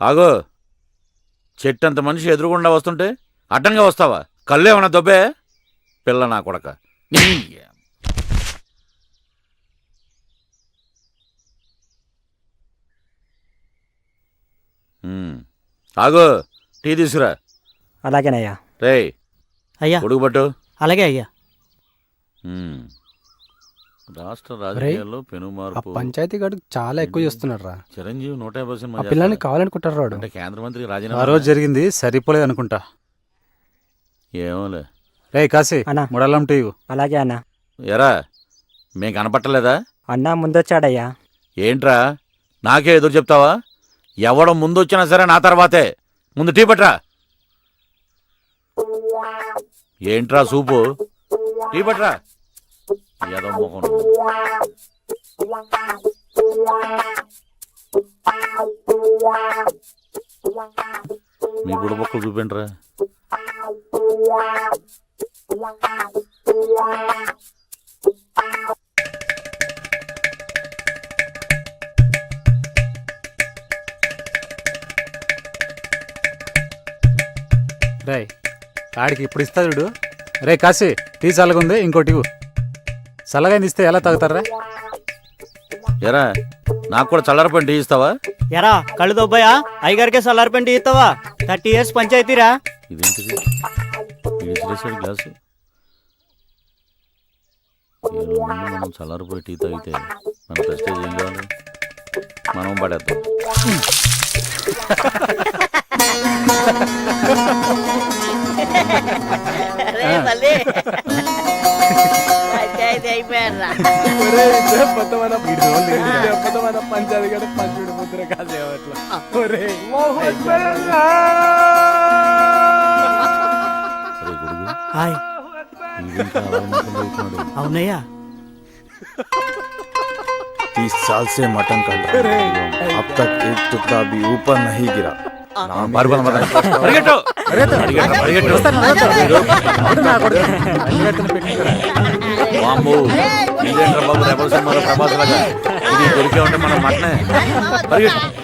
ఆగో, చెట్టంత మనిషి ఎదురుగుండా వస్తుంటే అడ్డంగా వస్తావా? కళ్ళేమన్నా దొబ్బే పిల్ల నా కొడక. ఆగో, టీ తీసుకురా. అలాగేనయ్యా. రే అయ్యా. కొడుకు పట్టు. అలాగే అయ్యా. రాష్ట్ర రాజకీయాల్లో పెనుమార్పు. పంచాయతీ గడుకు చాలా ఎక్కువ చేస్తున్నాడు రా. చిరంజీవి 150 పిల్లని కావాలనుకుంటారు రాడు. అంటే కేంద్ర మంత్రి రాజీనామా. ఆ రోజు జరిగింది సరిపోలేదు అనుకుంటా. ఏమోలే. రే కాశీ అన్నా. ముడల్లం టీ. అలాగే అన్నా. ఎరా మేం కనపట్టలేదా? అన్నా ముందొచ్చాడయ్యా. ఏంట్రా నాకే ఎదురు చెప్తావా? ఎవడం ముందొచ్చినా సరే నా తర్వాతే. ముందు టీ పట్రా. ఏంట్రా సూపు? టీ పట్రా. ఏదో మొహం. మీ బుడబొక్కలు చూపిండ్రా. రే ఆడికి ఇప్పుడు ఇస్తా చూడు. రే కాశీ టీ చల్లగుంది, ఇంకోటి ఇవ్వు. చల్లగా ఇస్తే ఎలా తాగుతారా? ఎరా నాకు కూడా చల్లారపని టీ ఇస్తావా? ఎరా కళ్ళు దొబ్బాయా? అయ్యగారికే సల్లారిపెండి ఇస్తావా? 30 years పంచాయతీరా. ఇదేంటిది? విసిరేసాడు గ్లాసు. మనం చల్లారిపోయి టీ తాగితే మన ప్రెస్టేజ్ ఏం కావాలి? మనం పడేద్దాం. హాయ్. అవునయ్యా. 30 साल से मटन कर रहा हूं, अब तक एक टुकड़ा भी ऊपर नहीं गिरा. బాబు రెబల్ సినిమాలో ప్రభాస్ లాగా ఇది దొరికే ఉంటే మనం మటనే. పరిగెట్టు.